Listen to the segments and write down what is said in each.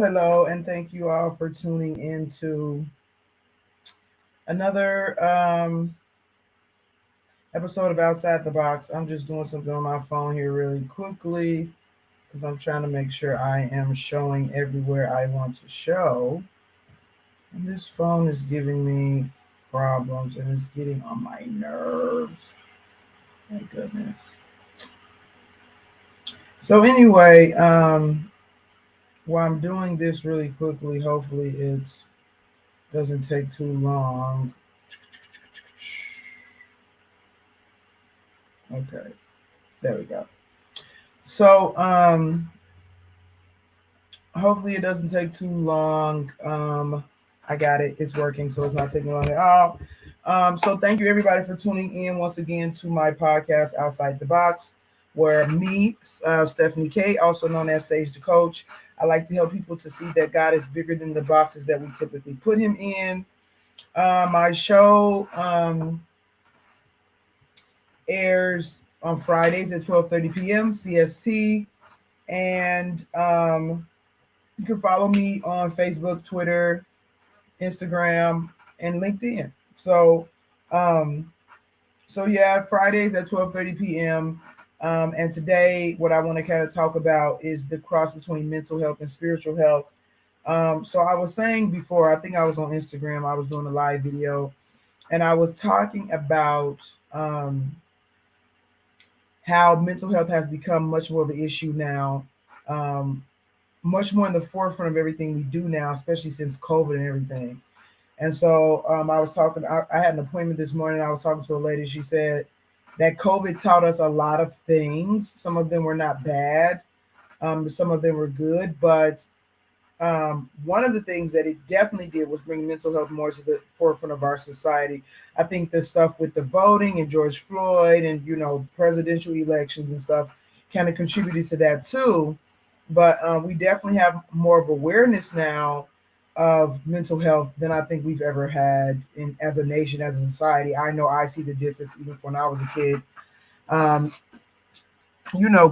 Hello, and thank you all for tuning into another episode of Outside the Box. I'm just doing something on my phone here really quickly because I'm trying to make sure I am showing everywhere I want to show. And this phone is giving me problems and it's getting on my nerves. My goodness. So anyway, while I'm doing this really quickly, hopefully it doesn't take too long. Okay, there we go. So hopefully it doesn't take too long. I got it. It's working, so it's not taking long at all. So thank you everybody for tuning in once again to my podcast Outside the Box, where me, Stephanie K, also known as Sage the Coach, I like to help people to see that God is bigger than the boxes that we typically put him in. My show airs on Fridays at 12:30 p.m. CST, and you can follow me on Facebook, Twitter, Instagram, and LinkedIn. Um, so yeah, Fridays at 12:30 p.m. And today, what I want to kind of talk about is the cross between mental health and spiritual health. So I was saying before, I think I was on Instagram, I was doing a live video, and I was talking about how mental health has become much more of an issue now, um, much more in the forefront of everything we do now, especially since COVID and everything. And so I was talking, I had an appointment this morning. I was talking to a lady. She said that COVID taught us a lot of things. Some of them were not bad, some of them were good. But one of the things that it definitely did was bring mental health more to the forefront of our society. I think the stuff with the voting and George Floyd and, presidential elections and stuff kind of contributed to that too. But we definitely have more of awareness now of mental health than I think we've ever had in as a nation, as a society. I know I see the difference even from when I was a kid. Um,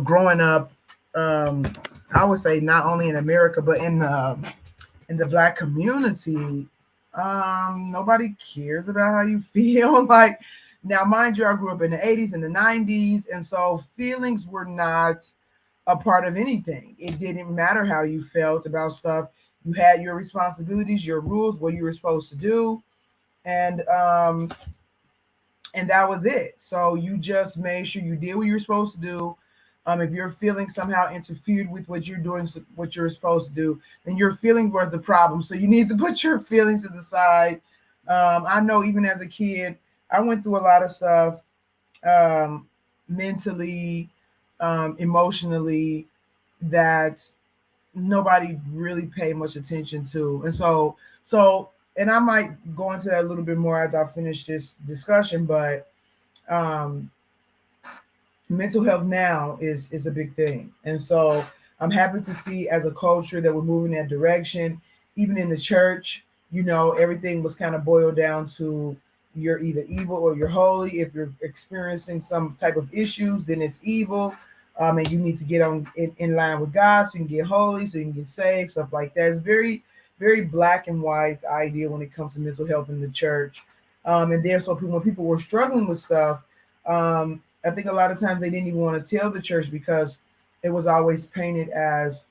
Growing up, um, I would say not only in America but in the black community, nobody cares about how you feel. Like, now, mind you, I grew up in the 80s and the 90s, and so feelings were not a part of anything. It didn't matter how you felt about stuff. You had your responsibilities, your rules, what you were supposed to do, and that was it. So you just made sure you did what you were supposed to do. If your feelings somehow interfered with what you're doing, what you're supposed to do, then your feelings were the problem. So you need to put your feelings to the side. I know even as a kid, I went through a lot of stuff, mentally, emotionally, that nobody really paid much attention to. And I might go into that a little bit more as I finish this discussion, but um, mental health now is a big thing. And so I'm happy to see as a culture that we're moving in that direction. Even in the church, everything was kind of boiled down to you're either evil or you're holy. If you're experiencing some type of issues, then it's evil. And you need to get on in line with God so you can get holy, so you can get saved, stuff like that. It's very, very black and white idea when it comes to mental health in the church. And then so when people were struggling with stuff, I think a lot of times they didn't even want to tell the church because it was always painted as,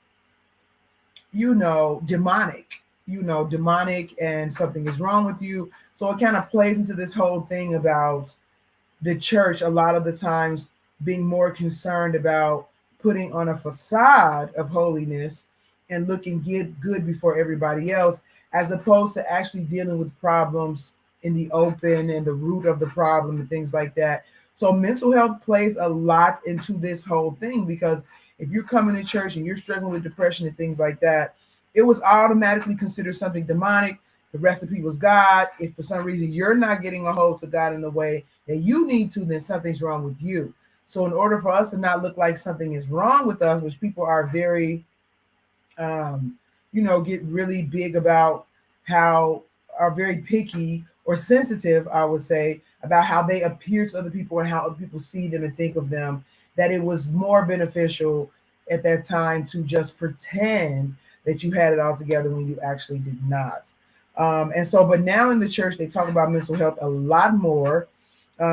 demonic, demonic, and something is wrong with you. So it kind of plays into this whole thing about the church a lot of the times being more concerned about putting on a facade of holiness and looking good before everybody else, as opposed to actually dealing with problems in the open and the root of the problem and things like that. So mental health plays a lot into this whole thing, because if you're coming to church and you're struggling with depression and things like that, it was automatically considered something demonic. The recipe was God. If for some reason you're not getting a hold to God in the way that you need to, then something's wrong with you. So in order for us to not look like something is wrong with us, which people are very um, get really big about, how are very picky or sensitive, I would say, about how they appear to other people and how other people see them and think of them, that it was more beneficial at that time to just pretend that you had it all together when you actually did not. And so, but now in the church, they talk about mental health a lot more.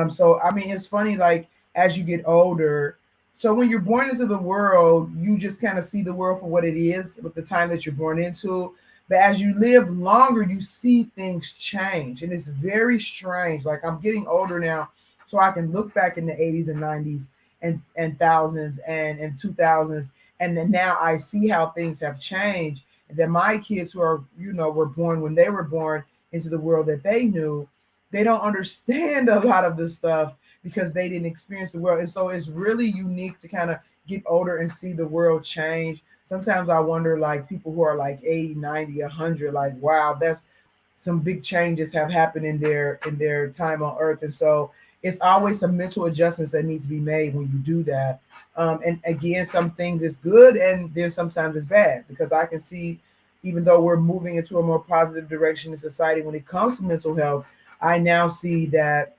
So, I mean, it's funny, like, as you get older, so when you're born into the world, you just kind of see the world for what it is with the time that you're born into. But as you live longer, you see things change. And it's very strange. Like, I'm getting older now, so I can look back in the 80s and 90s and thousands and 2000s. And then now I see how things have changed. And then my kids who are, were born when they were born into the world that they knew, they don't understand a lot of this stuff because they didn't experience the world. And so it's really unique to kind of get older and see the world change. Sometimes I wonder, like, people who are like 80, 90, 100, like, wow, that's some big changes have happened in their time on earth. And so it's always some mental adjustments that need to be made when you do that. And again, some things is good and then sometimes it's bad, because I can see, even though we're moving into a more positive direction in society when it comes to mental health, I now see that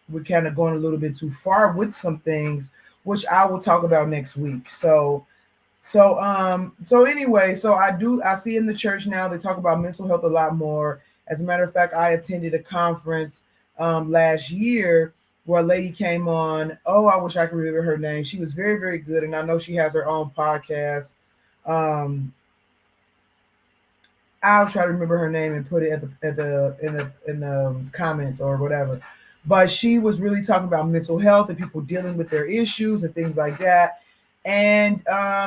we're kind of going a little bit too far with some things, which I will talk about next week. So anyway, so I see in the church now they talk about mental health a lot more. As a matter of fact, I attended a conference last year where a lady came on. Oh, I wish I could remember her name. She was very, very good, and I know she has her own podcast. Um, I'll try to remember her name and put it in the comments or whatever. But she was really talking about mental health and people dealing with their issues and things like that. And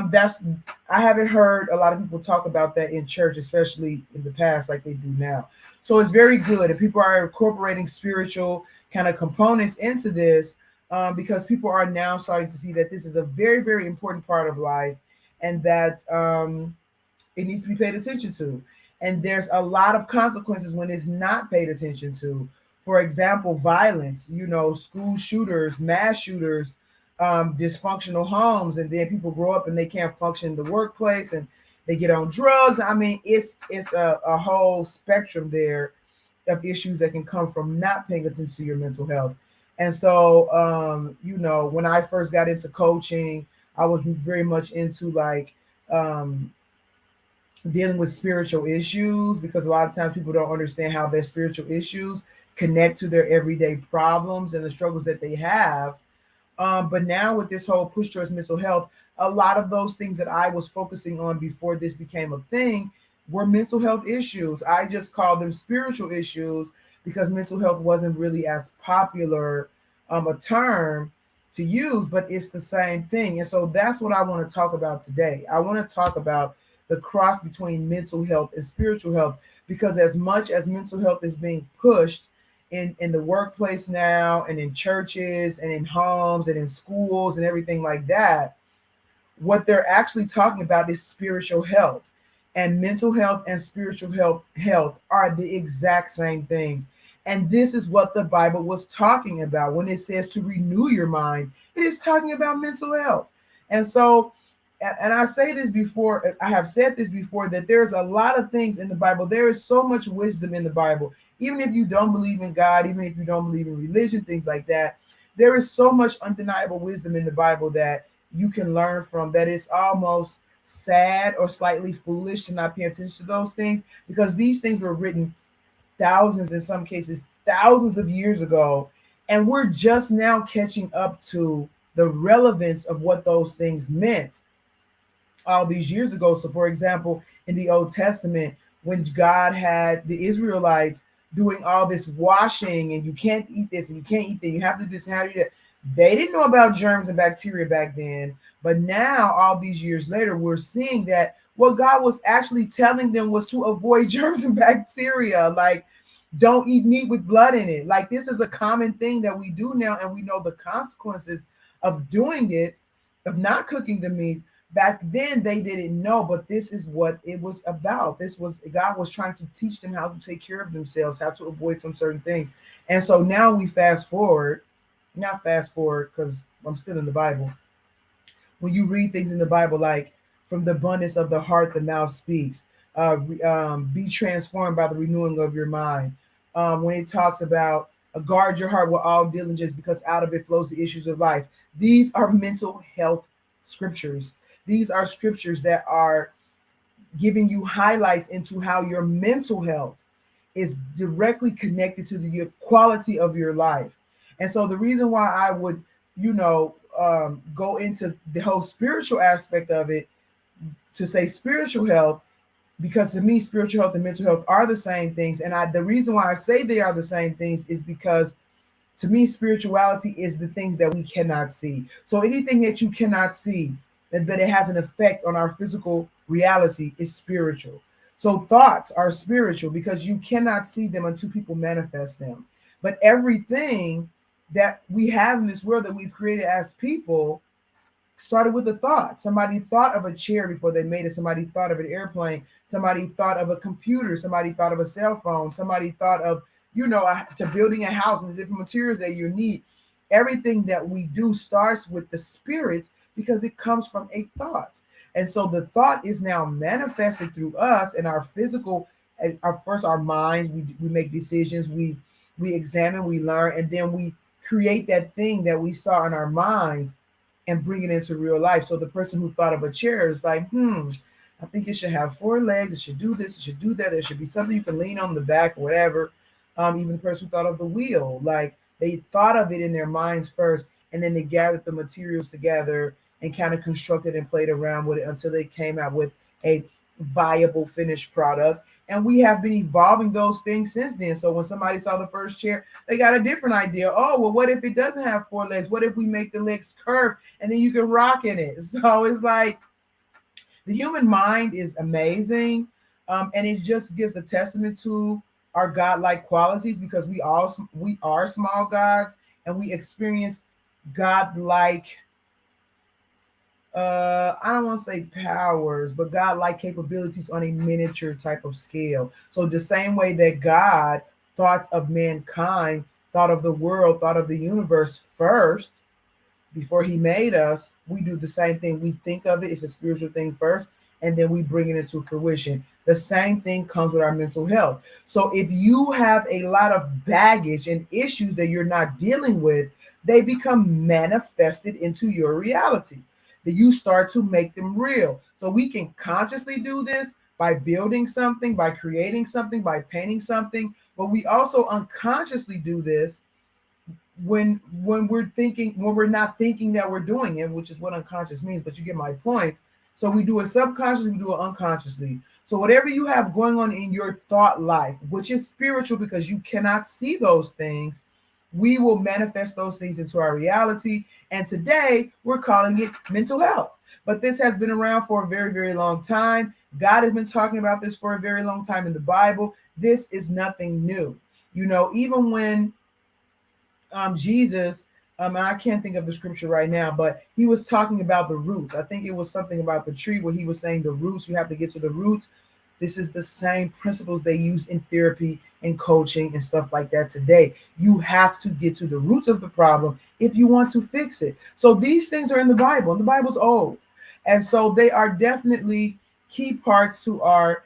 that's I haven't heard a lot of people talk about that in church, especially in the past, like they do now. So it's very good, and people are incorporating spiritual kind of components into this, because people are now starting to see that this is a very, very important part of life, and that it needs to be paid attention to. And there's a lot of consequences when it's not paid attention to. For example, violence, school shooters, mass shooters, dysfunctional homes, and then people grow up and they can't function in the workplace and they get on drugs. I mean, it's a whole spectrum there of issues that can come from not paying attention to your mental health. And so, when I first got into coaching, I was very much into like dealing with spiritual issues, because a lot of times people don't understand how their spiritual issues connect to their everyday problems and the struggles that they have. But now with this whole push towards mental health, a lot of those things that I was focusing on before this became a thing were mental health issues. I just called them spiritual issues because mental health wasn't really as popular a term to use, but it's the same thing. And so that's what I want to talk about today. I want to talk about the cross between mental health and spiritual health, because as much as mental health is being pushed in the workplace now, and in churches and in homes and in schools and everything like that, what they're actually talking about is spiritual health. And mental health and spiritual health are the exact same things. And this is what the Bible was talking about when it says to renew your mind. It is talking about mental health. And so, and I say this before, I have said this before, that there's a lot of things in the Bible. There is so much wisdom in the Bible. Even if you don't believe in God, even if you don't believe in religion, things like that, there is so much undeniable wisdom in the Bible that you can learn from, that it's almost sad or slightly foolish to not pay attention to those things, because these things were written thousands, in some cases thousands of years ago, and we're just now catching up to the relevance of what those things meant all these years ago. So for example, in the Old Testament, when God had the Israelites doing all this washing, and you can't eat this and you can't eat that, you have to do this and how do you do that, they didn't know about germs and bacteria back then. But now, all these years later, we're seeing that what God was actually telling them was to avoid germs and bacteria. Like, Don't eat meat with blood in it. Like, this is a common thing that we do now, and we know the consequences of doing it, of not cooking the meat. Back then they didn't know, but this is what it was about. This was, God was trying to teach them how to take care of themselves, how to avoid some certain things. And so now we fast forward, not fast forward because I'm still in the Bible. When you read things in the Bible, like, from the abundance of the heart, the mouth speaks. Be transformed by the renewing of your mind. When it talks about, guard your heart with all diligence, because out of it flows the issues of life. These are mental health scriptures. These are scriptures that are giving you highlights into how your mental health is directly connected to the quality of your life. And so the reason why I would, go into the whole spiritual aspect of it, to say spiritual health, because to me, spiritual health and mental health are the same things. And the reason why I say they are the same things is because, to me, spirituality is the things that we cannot see. So anything that you cannot see, but it has an effect on our physical reality, is spiritual. So thoughts are spiritual because you cannot see them until people manifest them. But everything that we have in this world that we've created as people started with a thought. Somebody thought of a chair before they made it. Somebody thought of an airplane. Somebody thought of a computer. Somebody thought of a cell phone. Somebody thought of, to building a house and the different materials that you need. Everything that we do starts with the spirits because it comes from a thought. And so the thought is now manifested through us and our physical, our minds. We make decisions. We examine, we learn, and then we create that thing that we saw in our minds and bring it into real life. So the person who thought of a chair is like, I think it should have 4 legs. It should do this. It should do that. There should be something you can lean on the back, or whatever. Even the person who thought of the wheel, like, they thought of it in their minds first, and then they gathered the materials together and kind of constructed and played around with it until they came out with a viable finished product. And we have been evolving those things since then. So when somebody saw the first chair, they got a different idea. Oh, well, what if it doesn't have 4 legs? What if we make the legs curve and then you can rock in it? So it's like, the human mind is amazing. And it just gives a testament to our godlike qualities, because we are small gods, and we experience godlike, I don't want to say powers, but godlike capabilities on a miniature type of scale. So the same way that God thought of mankind, thought of the world, thought of the universe first before he made us, we do the same thing. We think of it, it's a spiritual thing first, and then we bring it into fruition. The same thing comes with our mental health. So if you have a lot of baggage and issues that you're not dealing with, they become manifested into your reality. That you start to make them real. So we can consciously do this by building something, by creating something, by painting something, but we also unconsciously do this when we're not thinking that we're doing it, which is what unconscious means, but you get my point. So we do it subconsciously, we do it unconsciously. So whatever you have going on in your thought life, which is spiritual because you cannot see those things, we will manifest those things into our reality. And today we're calling it mental health. But this has been around for a very, very long time. God has been talking about this for a very long time in the Bible. This is nothing new. Even when Jesus, I can't think of the scripture right now, but he was talking about the roots. I think it was something about the tree where he was saying the roots, you have to get to the roots. This is the same principles they use in therapy and coaching and stuff like that today. You have to get to the roots of the problem if you want to fix it. So these things are in the Bible, and the Bible's old. And so they are definitely key parts to our,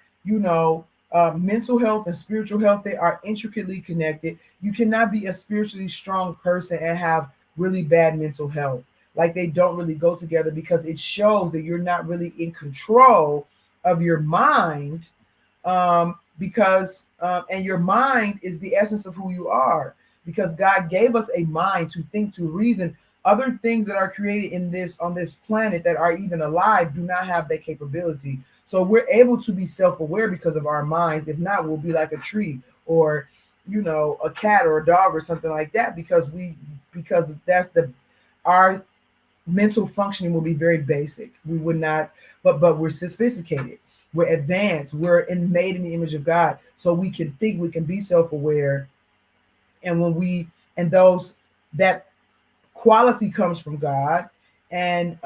mental health and spiritual health. They are intricately connected. You cannot be a spiritually strong person and have really bad mental health. Like, they don't really go together, because it shows that you're not really in control of your mind, and your mind is the essence of who you are, because God gave us a mind to think, to reason. Other things that are created on this planet that are even alive do not have that capability. So we're able to be self-aware because of our minds. If not, we'll be like a tree, or a cat or a dog or something like that, because our mental functioning will be very basic. We would not, but we're sophisticated. we're advanced, made in the image of God, so we can think, we can be self-aware. And when we and those that quality comes from God, and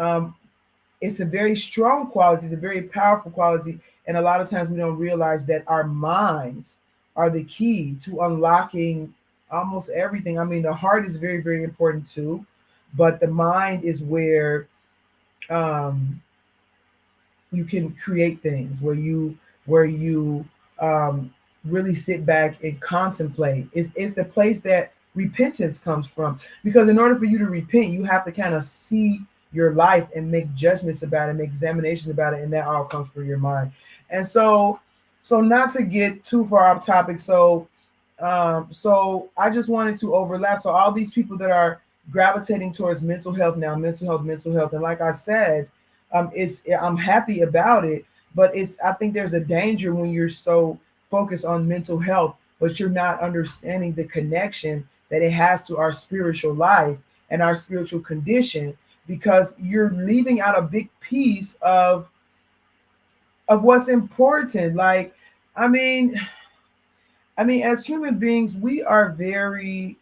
it's a very strong quality, it's a very powerful quality. And a lot of times we don't realize that our minds are the key to unlocking almost everything. I mean, the heart is very, very important too, but the mind is where um, you can create things, where you um, really sit back and contemplate. It's the place that repentance comes from, because in order for you to repent, you have to kind of see your life and make judgments about it, make examinations about it, and that all comes from your mind. And so not to get too far off topic, so I just wanted to overlap. So all these people that are gravitating towards mental health now, mental health, and like I said, it's I'm happy about it, but it's I think there's a danger when you're so focused on mental health, but you're not understanding the connection that it has to our spiritual life and our spiritual condition, because you're leaving out a big piece of what's important. Like, I mean, as human beings, we are very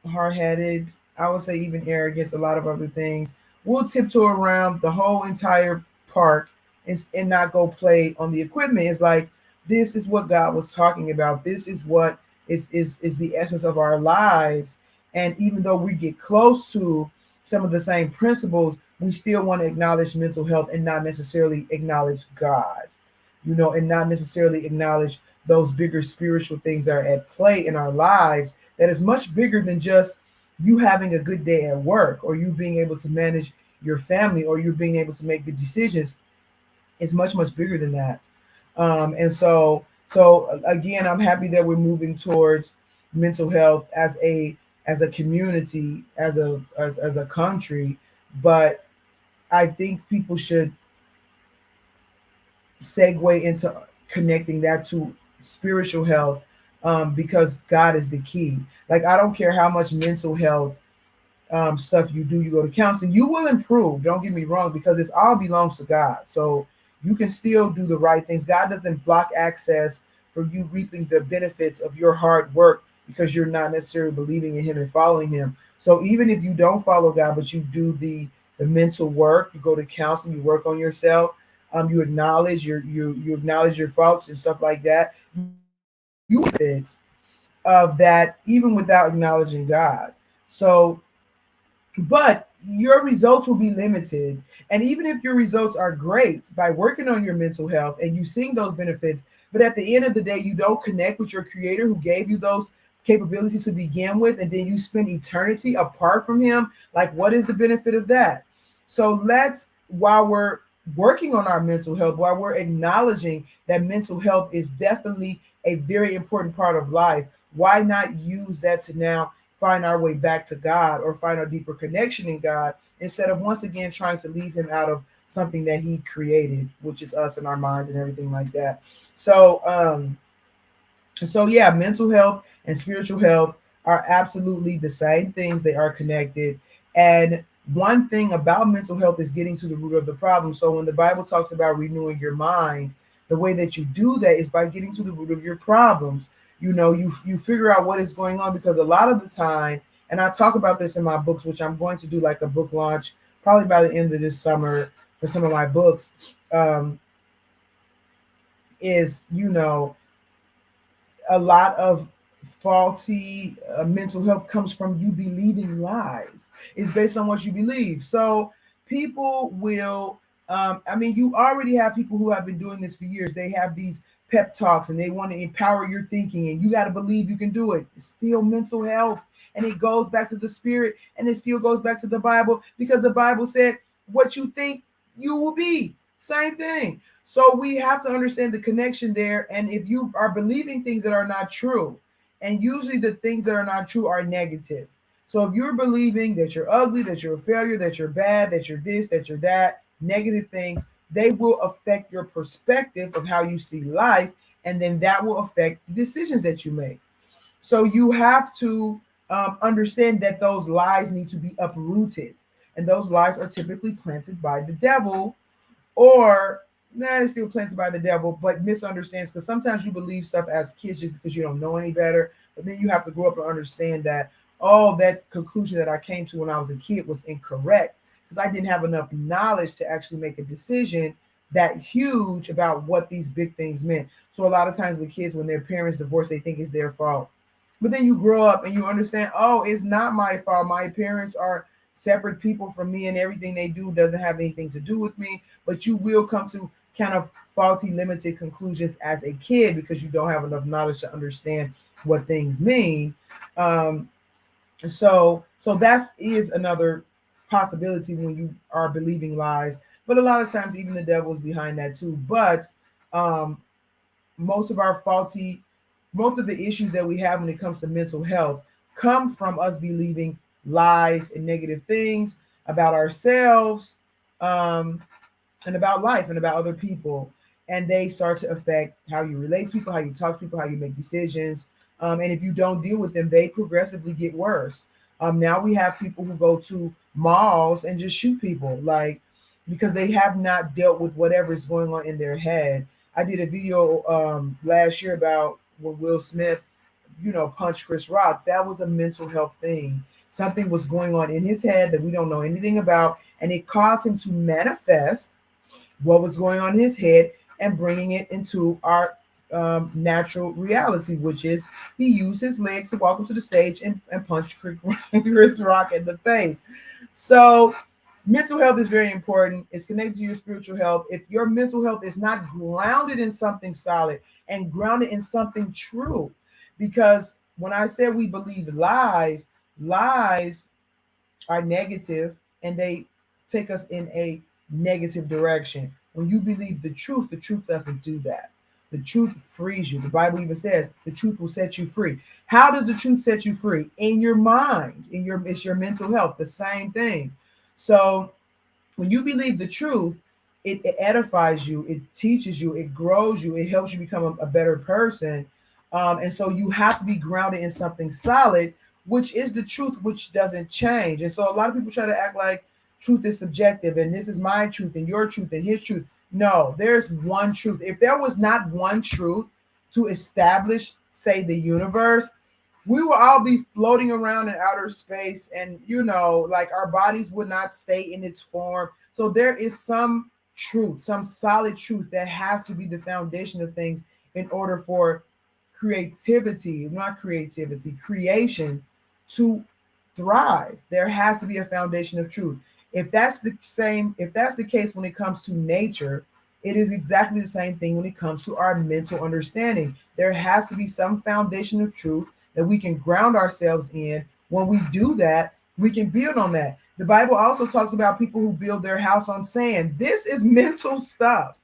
hard-headed. I would say even arrogant, a lot of other things. We'll tiptoe around the whole entire park and not go play on the equipment. It's like, this is what God was talking about. This is what is the essence of our lives. And even though we get close to some of the same principles, we still want to acknowledge mental health and not necessarily acknowledge God, and not necessarily acknowledge those bigger spiritual things that are at play in our lives, that is much bigger than just you having a good day at work, or you being able to manage your family, or you being able to make good decisions. It's much, much bigger than that. And so again, I'm happy that we're moving towards mental health as a community, as a country. But I think people should segue into connecting that to spiritual health, because God is the key. Like, I don't care how much mental health stuff you do, you go to counseling, you will improve. Don't get me wrong, because it all belongs to God. So you can still do the right things. God doesn't block access for you reaping the benefits of your hard work because you're not necessarily believing in Him and following Him. So even if you don't follow God, but you do the mental work, you go to counseling, you work on yourself, you acknowledge you acknowledge your faults and stuff like that, you benefits of that even without acknowledging God. So, but your results will be limited. And even if your results are great by working on your mental health and you seeing those benefits, but at the end of the day, you don't connect with your creator who gave you those capabilities to begin with, and then you spend eternity apart from Him, like, what is the benefit of that? So while we're working on our mental health, while we're acknowledging that mental health is definitely a very important part of life, why not use that to now find our way back to God, or find our deeper connection in God, instead of once again trying to leave Him out of something that He created, which is us and our minds and everything like that. So yeah, mental health and spiritual health are absolutely the same things. They are connected. And one thing about mental health is getting to the root of the problem. So when the Bible talks about renewing your mind, the way that you do that is by getting to the root of your problems. You figure out what is going on, because a lot of the time, and I talk about this in my books, which I'm going to do like a book launch probably by the end of this summer for some of my books, is a lot of faulty mental health comes from you believing lies. It's based on what you believe. So people will, you already have people who have been doing this for years. They have these pep talks and they want to empower your thinking, and you got to believe you can do it. It's still mental health. And it goes back to the spirit, and it still goes back to the Bible, because the Bible said, what you think, you will be. Same thing. So we have to understand the connection there. And if you are believing things that are not true, and usually the things that are not true are negative. So if you're believing that you're ugly, that you're a failure, that you're bad, that you're this, that you're that, negative things, they will affect your perspective of how you see life. And then that will affect the decisions that you make. So you have to understand that those lies need to be uprooted. And those lies are typically planted by the devil, or nah, it's still planted by the devil, but misunderstands, because sometimes you believe stuff as kids just because you don't know any better. But then you have to grow up and understand that, oh, that conclusion that I came to when I was a kid was incorrect because I didn't have enough knowledge to actually make a decision that huge about what these big things meant. So a lot of times with kids, when their parents divorce, they think it's their fault. But then you grow up and you understand, oh, it's not my fault. My parents are separate people from me, and everything they do doesn't have anything to do with me. But you will come to kind of faulty, limited conclusions as a kid because you don't have enough knowledge to understand what things mean. Um, so that is another possibility when you are believing lies. But a lot of times, even the devil is behind that too. But um, most of our faulty, most of the issues that we have when it comes to mental health come from us believing lies and negative things about ourselves, um, and about life and about other people. And they start to affect how you relate to people, how you talk to people, how you make decisions. And if you don't deal with them, they progressively get worse. Now we have people who go to malls and just shoot people, like because they have not dealt with whatever is going on in their head. I did a video last year about when Will Smith, punched Chris Rock. That was a mental health thing. Something was going on in his head that we don't know anything about, and it caused him to manifest what was going on in his head and bringing it into our natural reality, which is he used his legs to walk onto the stage and punch Chris Rock in the face. So, mental health is very important. It's connected to your spiritual health. If your mental health is not grounded in something solid and grounded in something true, because when I said we believe lies, lies are negative and they take us in a negative direction. When you believe the truth doesn't do that. The truth frees you. The Bible even says the truth will set you free. How does the truth set you free? In your mind, it's your mental health, the same thing. So when you believe the truth, it edifies you, it teaches you, it grows you, it helps you become a better person. And so you have to be grounded in something solid, which is the truth, which doesn't change. And so a lot of people try to act like truth is subjective and this is my truth and your truth and his truth. No, there's one truth. If there was not one truth to establish, say, the universe, we will all be floating around in outer space, and like our bodies would not stay in its form. So there is some truth, some solid truth that has to be the foundation of things in order for creativity, not creativity, creation to thrive. There has to be a foundation of truth. If that's the case when it comes to nature, it is exactly the same thing when it comes to our mental understanding. There has to be some foundation of truth that we can ground ourselves in. When we do that, we can build on that. The Bible also talks about people who build their house on sand. This is mental stuff.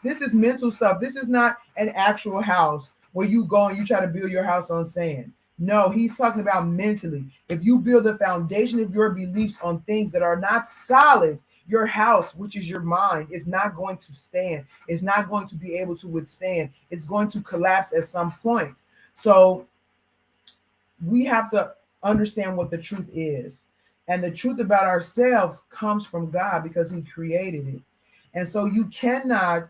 This is mental stuff. This is not an actual house where you go and you try to build your house on sand. No, he's talking about mentally. If you build the foundation of your beliefs on things that are not solid, your house, which is your mind, is not going to stand. It's not going to be able to withstand. It's going to collapse at some point. So we have to understand what the truth is. And the truth about ourselves comes from God because he created it. And so you cannot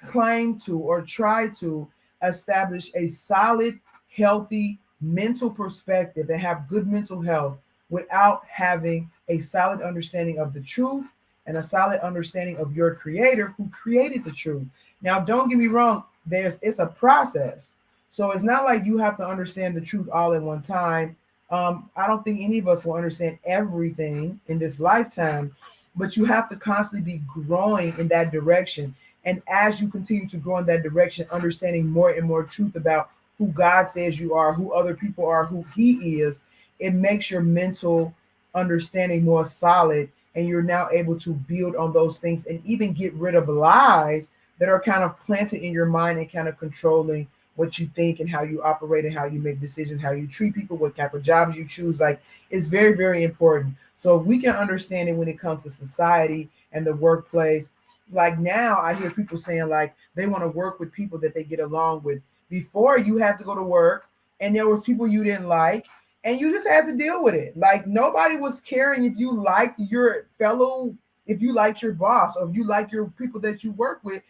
claim to or try to establish a solid, healthy mental perspective and have good mental health without having a solid understanding of the truth and a solid understanding of your creator who created the truth. Now, don't get me wrong, it's a process. So it's not like you have to understand the truth all at one time. I don't think any of us will understand everything in this lifetime, but you have to constantly be growing in that direction. And as you continue to grow in that direction, understanding more and more truth about who God says you are, who other people are, who he is, it makes your mental understanding more solid. And you're now able to build on those things and even get rid of lies that are kind of planted in your mind and kind of controlling what you think and how you operate and how you make decisions, how you treat people, what type of jobs you choose. Like, it's very, very important. So if we can understand it when it comes to society and the workplace. Like now I hear people saying like they want to work with people that they get along with. Before, you had to go to work and there was people you didn't like and you just had to deal with it. Like nobody was caring if you liked your fellow, if you liked your boss or if you like your people that you work with.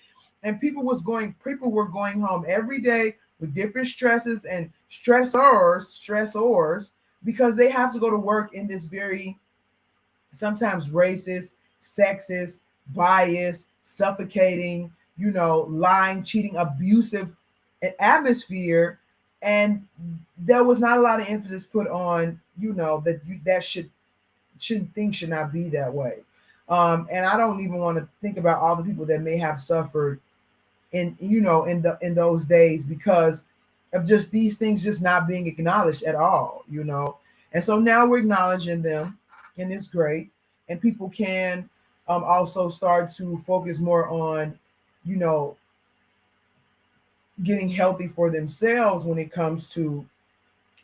and people were going home every day with different stresses and stressors, because they have to go to work in this very sometimes racist, sexist, biased, suffocating, lying, cheating, abusive atmosphere. And there was not a lot of emphasis put on, that shouldn't things should not be that way. And I don't even want to think about all the people that may have suffered in those days because of just these things just not being acknowledged at all. And so now we're acknowledging them, and it's great. And people can also start to focus more on, you know, getting healthy for themselves when it comes to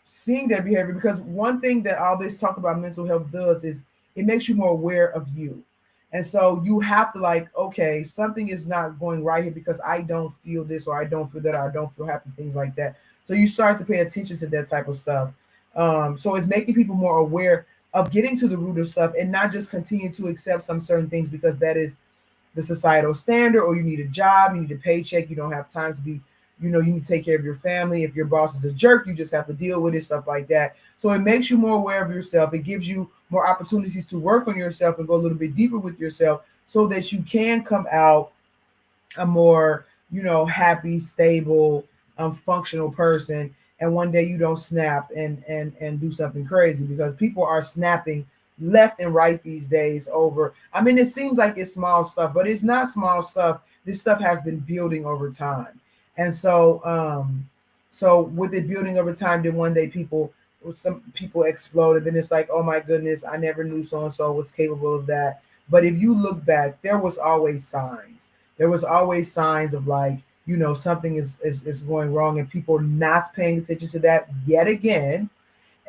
seeing their behavior. Because one thing that all this talk about mental health does is it makes you more aware of you. And so you have to, like, okay, something is not going right here because I don't feel this, or I don't feel that, or I don't feel happy, things like that. So you start to pay attention to that type of stuff. So it's making people more aware of getting to the root of stuff, and not just continue to accept some certain things because that is the societal standard, or you need a job, you need a paycheck, you don't have time to be, you need to take care of your family. If your boss is a jerk, you just have to deal with it, stuff like that. So it makes you more aware of yourself. It gives you more opportunities to work on yourself and go a little bit deeper with yourself so that you can come out a more, happy, stable, functional person. And one day you don't snap and do something crazy, because people are snapping left and right these days over. I mean, it seems like it's small stuff, but it's not small stuff. This stuff has been building over time. And so with it building over time, then one day some people exploded. Then it's like, oh my goodness, I never knew so and so was capable of that. But if you look back, there was always signs. There was always signs of, like, something is going wrong, and people not paying attention to that yet again.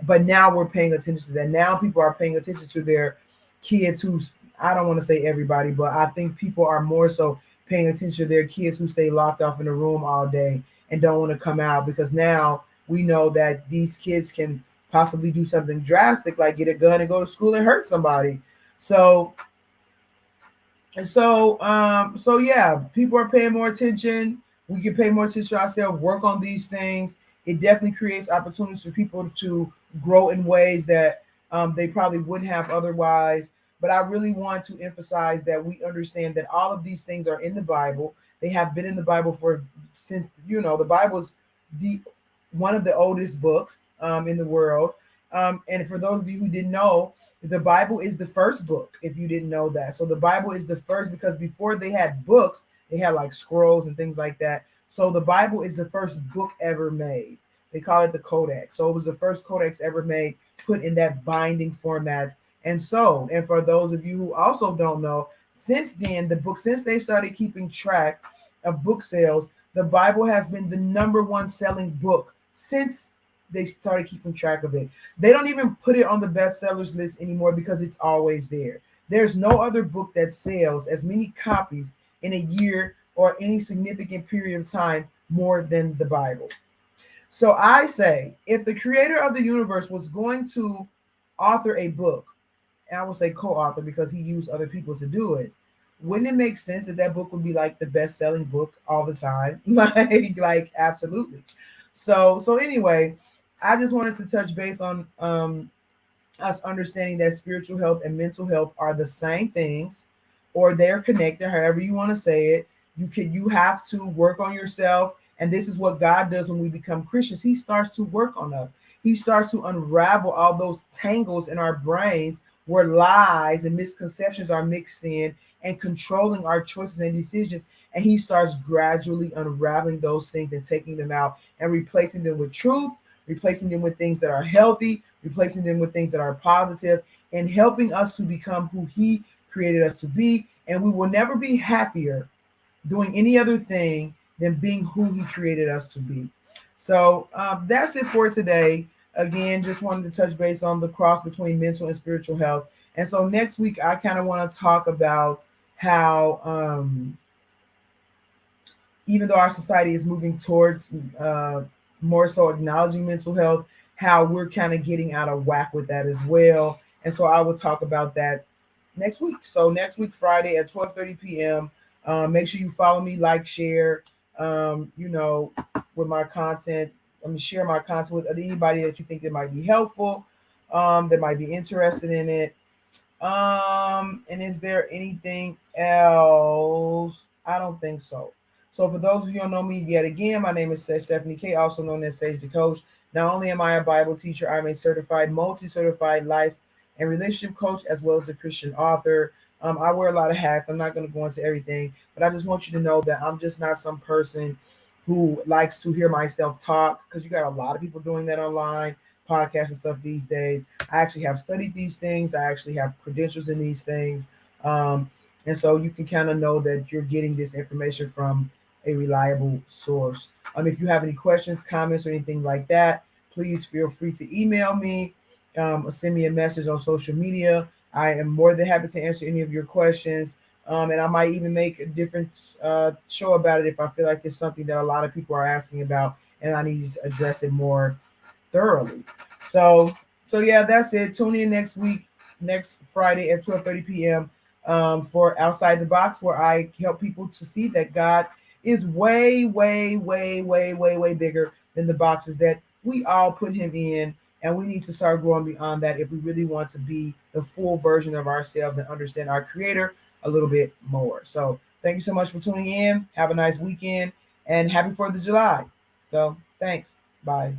But now we're paying attention to that. Now people are paying attention to their kids who's, I don't want to say everybody, but I think people are more so paying attention to their kids who stay locked off in a room all day and don't want to come out, because now we know that these kids can possibly do something drastic, like get a gun and go to school and hurt somebody. So yeah, people are paying more attention. We can pay more attention to ourselves, work on these things. It definitely creates opportunities for people to grow in ways that they probably wouldn't have otherwise. But I really want to emphasize that we understand that all of these things are in the Bible. They have been in the Bible since, the Bible is the one of the oldest books in the world. And for those of you who didn't know, the Bible is the first book, if you didn't know that. So the Bible is the first, because before they had books, they had like scrolls and things like that. So the Bible is the first book ever made. They call it the Codex. So it was the first Codex ever made, put in that binding format and sold. And for those of you who also don't know, since then, since they started keeping track of book sales, the Bible has been the number one selling book since they started keeping track of it. They don't even put it on the bestsellers list anymore because it's always there. There's no other book that sells as many copies in a year or any significant period of time more than the Bible. So I say, if the creator of the universe was going to author a book, and I would say co-author because he used other people to do it, wouldn't it make sense that that book would be like the best-selling book all the time? like absolutely. So anyway, I just wanted to touch base on us understanding that spiritual health and mental health are the same things, or they're connected, however you want to say it. You have to work on yourself, and this is what God does when we become Christians. He starts to work on us. He starts to unravel all those tangles in our brains where lies and misconceptions are mixed in and controlling our choices and decisions. And he starts gradually unraveling those things and taking them out and replacing them with truth, replacing them with things that are healthy, replacing them with things that are positive, and helping us to become who he created us to be. And we will never be happier doing any other thing than being who he created us to be. So that's it for today. Again, just wanted to touch base on the cross between mental and spiritual health. And so next week, I kind of want to talk about how even though our society is moving towards more so acknowledging mental health, how we're kind of getting out of whack with that as well. And so I will talk about that next week. So next week, Friday at 12:30 p.m., Make sure you follow me, like, share, you know, with my content. Share my content with anybody that you think that might be helpful, that might be interested in it. And is there anything else? I don't think so. So for those of you who don't know me yet again, my name is Stephanie K, also known as Sage the Coach. Not only am I a Bible teacher, I'm a certified, multi-certified life and relationship coach, as well as a Christian author. I wear a lot of hats. I'm not going to go into everything, but I just want you to know that I'm just not some person who likes to hear myself talk, because you got a lot of people doing that online, podcasts and stuff these days. I actually have studied these things. I actually have credentials in these things. And so you can kind of know that you're getting this information from a reliable source. If you have any questions, comments, or anything like that, please feel free to email me, or send me a message on social media. I am more than happy to answer any of your questions. And I might even make a different show about it if I feel like it's something that a lot of people are asking about and I need to address it more thoroughly. So yeah, that's it. Tune in next week, next Friday at 12:30 p.m. For Outside the Box, where I help people to see that God is way, way, way, way, way, way bigger than the boxes that we all put him in. And we need to start growing beyond that if we really want to be the full version of ourselves and understand our creator a little bit more. So thank you so much for tuning in. Have a nice weekend and happy 4th of July. So thanks. Bye.